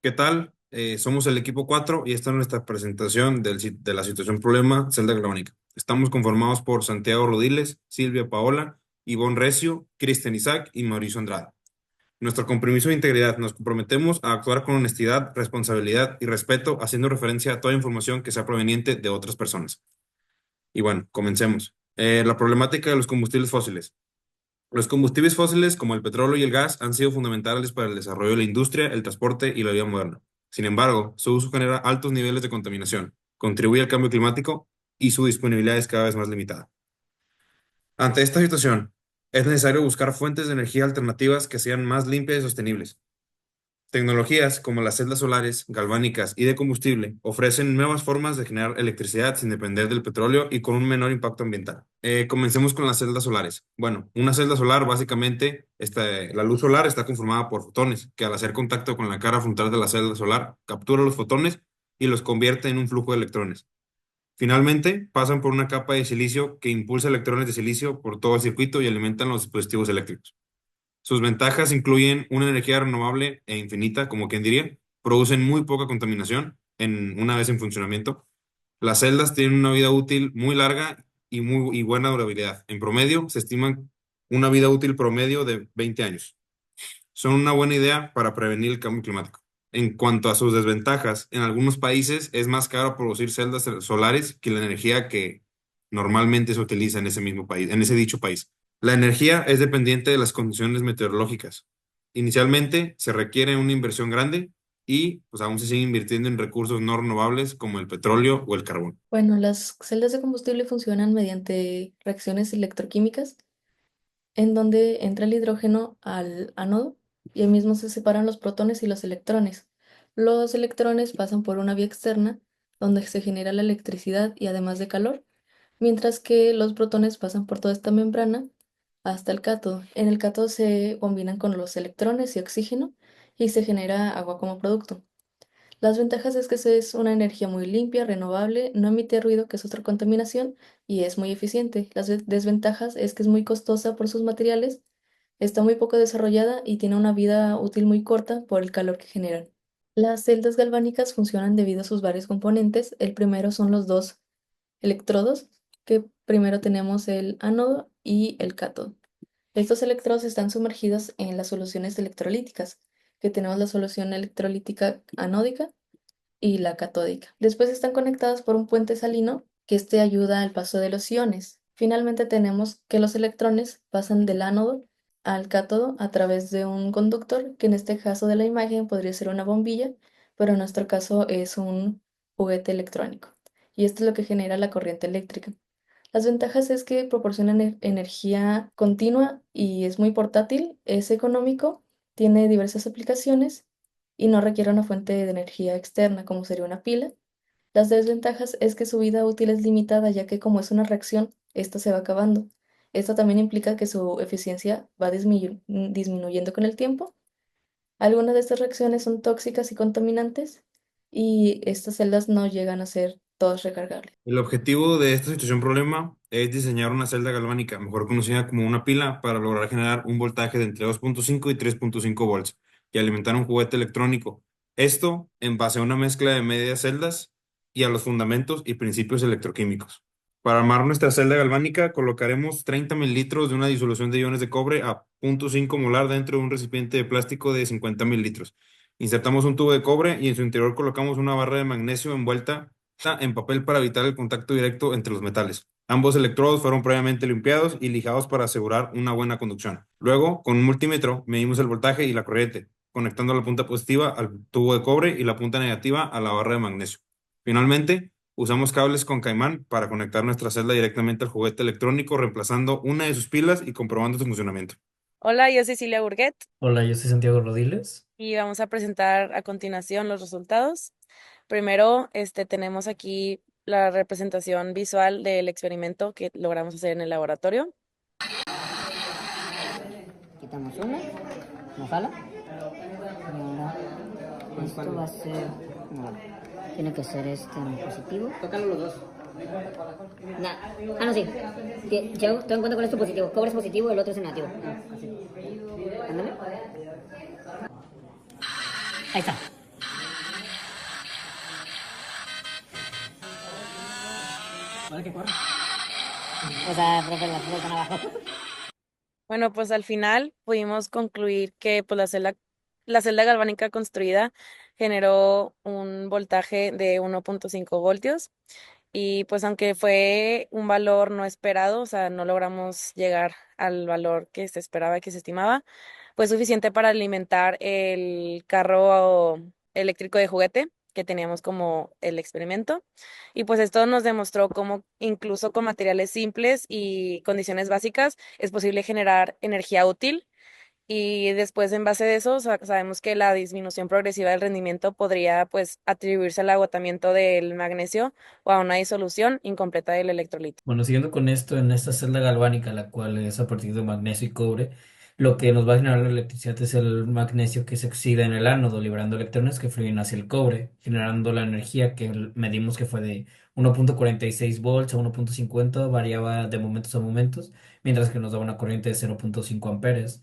¿Qué tal? Somos el equipo 4 y esta es nuestra presentación de la situación problema celda galvánica. Estamos conformados por Santiago Rodiles, Silvia Paola, Ivonne Recio, Cristian Isaac y Mauricio Andrade. Nuestro compromiso de integridad: nos comprometemos a actuar con honestidad, responsabilidad y respeto, haciendo referencia a toda información que sea proveniente de otras personas. Y bueno, comencemos. La problemática de los combustibles fósiles. Los combustibles fósiles, como el petróleo y el gas, han sido fundamentales para el desarrollo de la industria, el transporte y la vida moderna. Sin embargo, su uso genera altos niveles de contaminación, contribuye al cambio climático y su disponibilidad es cada vez más limitada. Ante esta situación, es necesario buscar fuentes de energía alternativas que sean más limpias y sostenibles. Tecnologías como las celdas solares, galvánicas y de combustible ofrecen nuevas formas de generar electricidad sin depender del petróleo y con un menor impacto ambiental. Comencemos con las celdas solares. Bueno, una celda solar básicamente, la luz solar está conformada por fotones que al hacer contacto con la cara frontal de la celda solar captura los fotones y los convierte en un flujo de electrones. Finalmente, pasan por una capa de silicio que impulsa electrones de silicio por todo el circuito y alimentan los dispositivos eléctricos. Sus ventajas incluyen una energía renovable e infinita, como quien diría, producen muy poca contaminación una vez en funcionamiento. Las celdas tienen una vida útil muy larga y buena durabilidad. En promedio, se estima una vida útil promedio de 20 años. Son una buena idea para prevenir el cambio climático. En cuanto a sus desventajas, en algunos países es más caro producir celdas solares que la energía que normalmente se utiliza en ese mismo país, en ese dicho país. La energía es dependiente de las condiciones meteorológicas. Inicialmente se requiere una inversión grande y pues aún se sigue invirtiendo en recursos no renovables como el petróleo o el carbón. Bueno, las celdas de combustible funcionan mediante reacciones electroquímicas en donde entra el hidrógeno al ánodo y ahí mismo se separan los protones y los electrones. Los electrones pasan por una vía externa donde se genera la electricidad y además de calor, mientras que los protones pasan por toda esta membrana hasta el cátodo. En el cátodo se combinan con los electrones y oxígeno y se genera agua como producto. Las ventajas es que es una energía muy limpia, renovable, no emite ruido, que es otra contaminación, y es muy eficiente. Las desventajas es que es muy costosa por sus materiales, está muy poco desarrollada y tiene una vida útil muy corta por el calor que generan. Las celdas galvánicas funcionan debido a sus varios componentes. El primero son los dos electrodos, que primero tenemos el ánodo y el cátodo. Estos electrodos están sumergidos en las soluciones electrolíticas, que tenemos la solución electrolítica anódica y la catódica. Después están conectadas por un puente salino que este ayuda al paso de los iones. Finalmente tenemos que los electrones pasan del ánodo al cátodo a través de un conductor, que en este caso de la imagen podría ser una bombilla, pero en nuestro caso es un juguete electrónico. Y esto es lo que genera la corriente eléctrica. Las ventajas es que proporciona energía continua y es muy portátil, es económico, tiene diversas aplicaciones y no requiere una fuente de energía externa como sería una pila. Las desventajas es que su vida útil es limitada, ya que como es una reacción, esta se va acabando. Esto también implica que su eficiencia va disminuyendo con el tiempo. Algunas de estas reacciones son tóxicas y contaminantes y estas celdas no llegan a ser todas recargables. El objetivo de esta situación problema es diseñar una celda galvánica, mejor conocida como una pila, para lograr generar un voltaje de entre 2.5 y 3.5 volts y alimentar un juguete electrónico. Esto en base a una mezcla de medias celdas y a los fundamentos y principios electroquímicos. Para armar nuestra celda galvánica, colocaremos 30 mililitros de una disolución de iones de cobre a 0.5 molar dentro de un recipiente de plástico de 50 mililitros. Insertamos un tubo de cobre y en su interior colocamos una barra de magnesio envuelta en papel para evitar el contacto directo entre los metales. Ambos electrodos fueron previamente limpiados y lijados para asegurar una buena conducción. Luego, con un multímetro, medimos el voltaje y la corriente, conectando la punta positiva al tubo de cobre y la punta negativa a la barra de magnesio. Finalmente, usamos cables con caimán para conectar nuestra celda directamente al juguete electrónico, reemplazando una de sus pilas y comprobando su funcionamiento. Hola, yo soy Cilia Burguet Hola, yo soy Santiago Rodiles. y vamos a presentar a continuación los resultados. Primero, tenemos aquí la representación visual del experimento que logramos hacer en el laboratorio. Quitamos una, no jala. Y ahora esto va a ser, no, tiene que ser en positivo. Tócalo los dos. No, sí. Yo tengo en cuenta con esto positivo. Cobre es positivo y el otro es negativo. Así. Ándale. Ahí está. O sea, profe, las cosas están abajo. Bueno, pues al final pudimos concluir que pues, la celda galvánica construida generó un voltaje de 1.5 voltios y pues aunque fue un valor no esperado, o sea, no logramos llegar al valor que se esperaba, que se estimaba, fue suficiente para alimentar el carro eléctrico de juguete que teníamos como el experimento. Y pues esto nos demostró cómo incluso con materiales simples y condiciones básicas es posible generar energía útil. Y después, en base de eso, sabemos que la disminución progresiva del rendimiento podría, pues, atribuirse al agotamiento del magnesio o a una disolución incompleta del electrolito. Bueno, siguiendo con esto, en esta celda galvánica, la cual es a partir de magnesio y cobre, lo que nos va a generar la electricidad es el magnesio que se oxida en el ánodo, liberando electrones que fluyen hacia el cobre, generando la energía que medimos que fue de 1.46 volts a 1.50, variaba de momentos a momentos, mientras que nos daba una corriente de 0.5 amperes.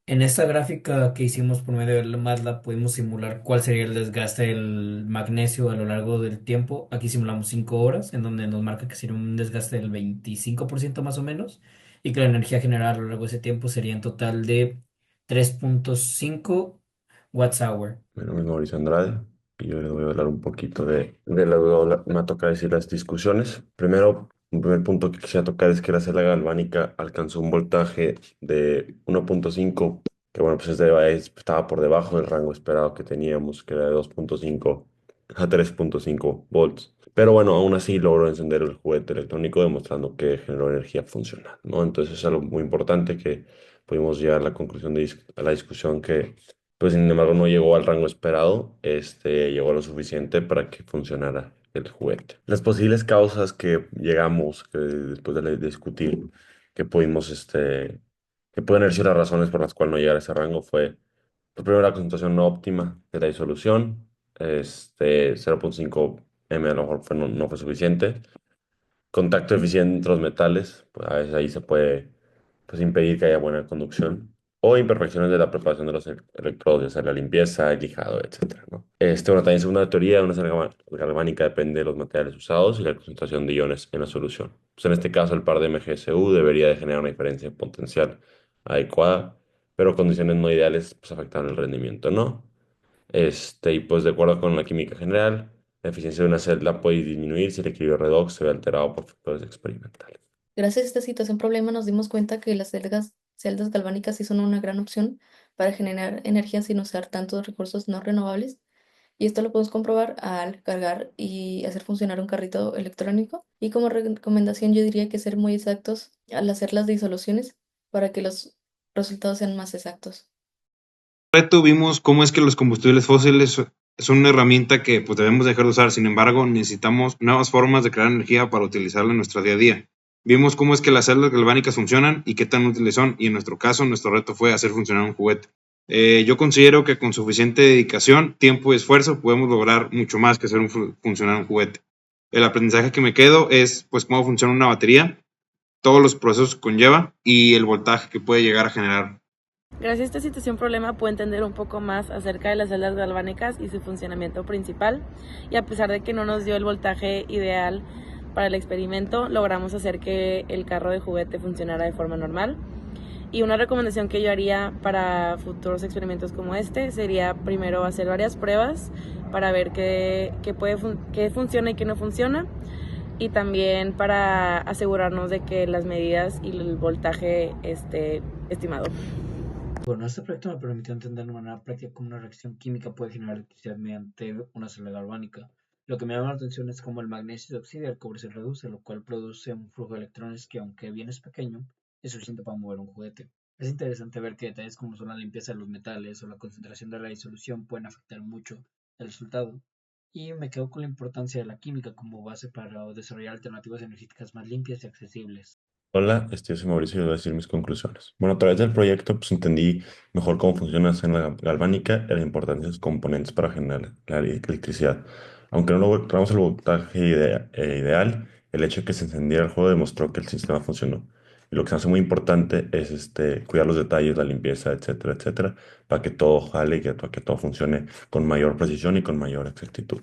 En esta gráfica que hicimos por medio del MATLAB pudimos simular cuál sería el desgaste del magnesio a lo largo del tiempo. Aquí simulamos 5 horas, en donde nos marca que sería un desgaste del 25% más o menos, y que la energía generada a lo largo de ese tiempo sería en total de 3.5 watts hour. Mi nombre es Mauricio Andrade y yo les voy a hablar un poquito de lo que me toca decir las discusiones. Primero, un primer punto que quisiera tocar es que la celda galvánica alcanzó un voltaje de 1.5, que bueno, pues estaba por debajo del rango esperado que teníamos, que era de 2.5 a 3.5 volts. Pero bueno, aún así logró encender el juguete electrónico demostrando que generó energía funcional, ¿no? Entonces es algo muy importante que pudimos llegar a la conclusión a la discusión que pues sin embargo no llegó al rango esperado, llegó lo suficiente para que funcionara el juguete. Las posibles causas que llegamos, que después de discutir, que pudimos, que pueden haber sido las razones por las cuales no llegar a ese rango fue, pues, primero la concentración no óptima de la disolución, 0.5 m a lo mejor no fue suficiente. Contacto eficiente entre los metales, pues a veces ahí se puede pues, impedir que haya buena conducción. O imperfecciones de la preparación de los electrodos, ya sea la limpieza, el lijado, etcétera, ¿no? Bueno, también segunda teoría, una celda galvánica depende de los materiales usados y la concentración de iones en la solución. Pues en este caso, el par de MgSU debería de generar una diferencia potencial adecuada, pero condiciones no ideales pues, afectan el rendimiento, ¿no? Y pues de acuerdo con la química general, la eficiencia de una celda puede disminuir si el equilibrio redox se ve alterado por factores experimentales. Gracias a esta situación problema nos dimos cuenta que las celdas galvánicas sí son una gran opción para generar energía sin usar tantos recursos no renovables. Y esto lo podemos comprobar al cargar y hacer funcionar un carrito electrónico. Y como recomendación yo diría que ser muy exactos al hacer las disoluciones para que los resultados sean más exactos. Reto vimos cómo es que los combustibles fósiles son una herramienta que pues, debemos dejar de usar. Sin embargo, necesitamos nuevas formas de crear energía para utilizarla en nuestro día a día. Vimos cómo es que las celdas galvánicas funcionan y qué tan útiles son. Y en nuestro caso, nuestro reto fue hacer funcionar un juguete. Yo considero que con suficiente dedicación, tiempo y esfuerzo podemos lograr mucho más que hacer funcionar un juguete. El aprendizaje que me quedo es pues cómo funciona una batería, todos los procesos que conlleva y el voltaje que puede llegar a generar. Gracias a esta situación problema puedo entender un poco más acerca de las celdas galvánicas y su funcionamiento principal, y a pesar de que no nos dio el voltaje ideal para el experimento, logramos hacer que el carro de juguete funcionara de forma normal. Y una recomendación que yo haría para futuros experimentos como este sería primero hacer varias pruebas para ver qué funciona y qué no funciona, y también para asegurarnos de que las medidas y el voltaje esté estimado. Bueno, este proyecto me permitió entender de manera práctica cómo una reacción química puede generar electricidad mediante una celda galvánica. Lo que me llama la atención es cómo el magnesio se oxida y el cobre se reduce, lo cual produce un flujo de electrones que, aunque bien es pequeño, es suficiente para mover un juguete. Es interesante ver que detalles como son la limpieza de los metales o la concentración de la disolución pueden afectar mucho el resultado, y me quedo con la importancia de la química como base para desarrollar alternativas energéticas más limpias y accesibles. Hola, yo soy Mauricio y les voy a decir mis conclusiones. Bueno, a través del proyecto pues entendí mejor cómo funciona la celda galvánica y la importancia de sus componentes para generar la electricidad. Aunque no logramos el voltaje ideal, el hecho de que se encendiera el juego demostró que el sistema funcionó. Y lo que se hace muy importante es cuidar los detalles, la limpieza, etcétera, etcétera, para que todo jale y para que todo funcione con mayor precisión y con mayor exactitud.